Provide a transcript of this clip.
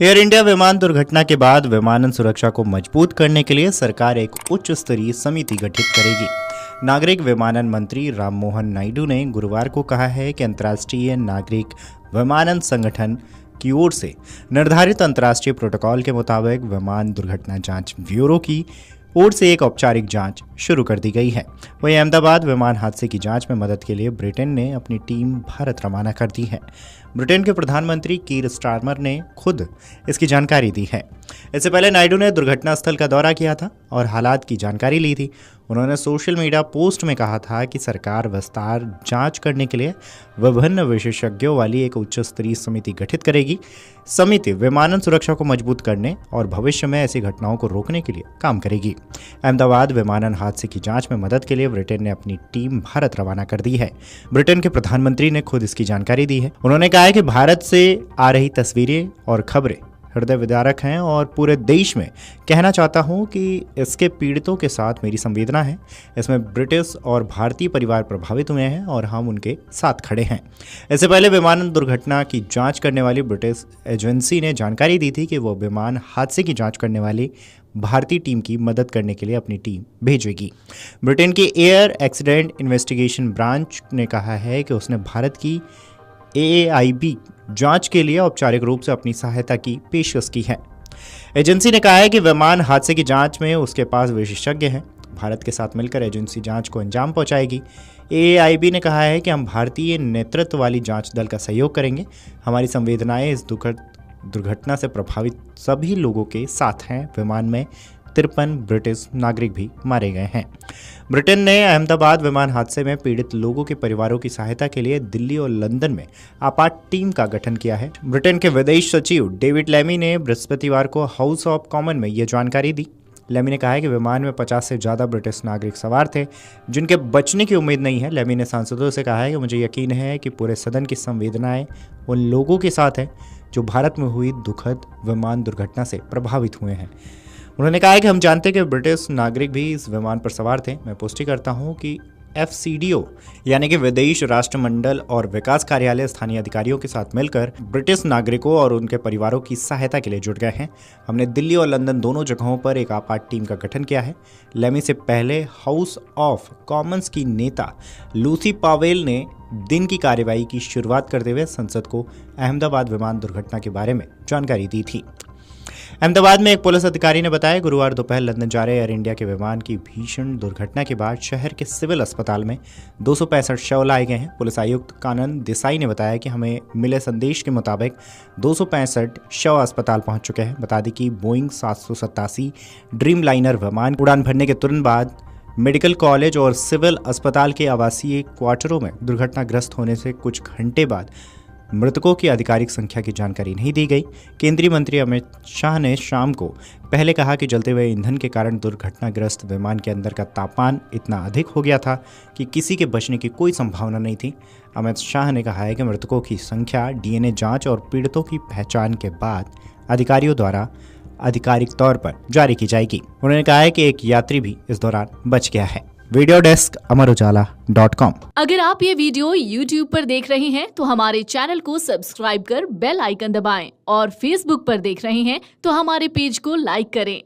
Air India विमान दुर्घटना के बाद विमानन सुरक्षा को मजबूत करने के लिए सरकार एक उच्च स्तरीय समिति गठित करेगी। नागरिक विमानन मंत्री राममोहन नायडू ने गुरुवार को कहा है कि अंतर्राष्ट्रीय नागरिक विमानन संगठन की ओर से निर्धारित अंतर्राष्ट्रीय प्रोटोकॉल के मुताबिक विमान दुर्घटना जांच ब्यूरो की ओर से एक औपचारिक जांच शुरू कर दी गई है। वहीं अहमदाबाद विमान हादसे की जांच में मदद के लिए ब्रिटेन ने अपनी टीम भारत रवाना कर दी है। ब्रिटेन के प्रधानमंत्री कीर स्टारमर ने खुद इसकी जानकारी दी है। इससे पहले नायडू ने दुर्घटना स्थल का दौरा किया था और हालात की जानकारी ली थी। उन्होंने सोशल मीडिया पोस्ट में कहा था कि सरकार विस्तार जांच करने के लिए विभिन्न विशेषज्ञों वाली एक उच्च स्तरीय समिति गठित करेगी। समिति विमानन सुरक्षा को मजबूत करने और भविष्य में ऐसी घटनाओं को रोकने के लिए काम करेगी। अहमदाबाद विमानन हादसे की जांच में मदद के लिए ब्रिटेन ने अपनी टीम भारत रवाना कर दी है। ब्रिटेन के प्रधानमंत्री ने खुद इसकी जानकारी दी है। उन्होंने कहा है कि भारत से आ रही तस्वीरें और खबरें हृदय विदारक हैं और पूरे देश में कहना चाहता हूं कि इसके पीड़ितों के साथ मेरी संवेदना है। इसमें ब्रिटिश और भारतीय परिवार प्रभावित हुए हैं और हम उनके साथ खड़े हैं। इससे पहले विमान दुर्घटना की जांच करने वाली ब्रिटिश एजेंसी ने जानकारी दी थी कि वो विमान हादसे की जांच करने वाली भारतीय टीम की मदद करने के लिए अपनी टीम भेजेगी। ब्रिटेन की एयर एक्सीडेंट इन्वेस्टिगेशन ब्रांच ने कहा है कि उसने भारत की AAIB जांच के लिए औपचारिक रूप से अपनी सहायता की पेशकश की है। एजेंसी ने कहा है कि विमान हादसे की जांच में उसके पास विशेषज्ञ हैं। भारत के साथ मिलकर एजेंसी जांच को अंजाम पहुंचाएगी। AAIB ने कहा है कि हम भारतीय नेतृत्व वाली जांच दल का सहयोग करेंगे। हमारी संवेदनाएं इस दुखद दुर्घटना से प्रभावित सभी लोगों के साथ हैं। विमान में 53 ब्रिटिश नागरिक भी मारे गए हैं। ब्रिटेन ने अहमदाबाद विमान हादसे में पीड़ित लोगों के परिवारों की सहायता के लिए दिल्ली और लंदन में आपात टीम का गठन किया है। ब्रिटेन के विदेश सचिव डेविड लेमी ने बृहस्पतिवार को हाउस ऑफ कॉमन में यह जानकारी दी। लेमी ने कहा है कि विमान में 50 से ज़्यादा ब्रिटिश नागरिक सवार थे जिनके बचने की उम्मीद नहीं है। लेमी ने सांसदों से कहा है कि मुझे यकीन है कि पूरे सदन की संवेदनाएं उन लोगों के साथ है जो भारत में हुई दुखद विमान दुर्घटना से प्रभावित हुए हैं। उन्होंने कहा है कि हम जानते हैं कि ब्रिटिश नागरिक भी इस विमान पर सवार थे। मैं पुष्टि करता हूं कि FCDO यानी कि विदेश राष्ट्रमंडल और विकास कार्यालय स्थानीय अधिकारियों के साथ मिलकर ब्रिटिश नागरिकों और उनके परिवारों की सहायता के लिए जुट गए हैं। हमने दिल्ली और लंदन दोनों जगहों पर एक आपात टीम का गठन किया है। लेमी से पहले हाउस ऑफ कॉमन्स की नेता लूसी पावेल ने दिन की कार्यवाही की शुरुआत करते हुए संसद को अहमदाबाद विमान दुर्घटना के बारे में जानकारी दी थी। अहमदाबाद में एक पुलिस अधिकारी ने बताया गुरुवार दोपहर लंदन जा रहे एयर इंडिया के विमान की भीषण दुर्घटना के बाद शहर के सिविल अस्पताल में 265 शव लाए गए हैं। पुलिस आयुक्त कानन देसाई ने बताया कि हमें मिले संदेश के मुताबिक 265 शव अस्पताल पहुंच चुके हैं। बता दें कि बोइंग 787 ड्रीम लाइनर विमान उड़ान भरने के तुरंत बाद मेडिकल कॉलेज और सिविल अस्पताल के आवासीय क्वार्टरों में दुर्घटनाग्रस्त होने से कुछ घंटे बाद मृतकों की आधिकारिक संख्या की जानकारी नहीं दी गई। केंद्रीय मंत्री अमित शाह ने शाम को पहले कहा कि जलते हुए ईंधन के कारण दुर्घटनाग्रस्त विमान के अंदर का तापमान इतना अधिक हो गया था कि किसी के बचने की कोई संभावना नहीं थी। अमित शाह ने कहा है कि मृतकों की संख्या DNA जांच और पीड़ितों की पहचान के बाद अधिकारियों द्वारा आधिकारिक तौर पर जारी की जाएगी। उन्होंने कहा है कि एक यात्री भी इस दौरान बच गया है। Video desk Amar Ujala dot com. अगर आप ये वीडियो YouTube पर देख रहे हैं तो हमारे चैनल को सब्सक्राइब कर बेल आइकन दबाएं और Facebook पर देख रहे हैं तो हमारे पेज को लाइक करें।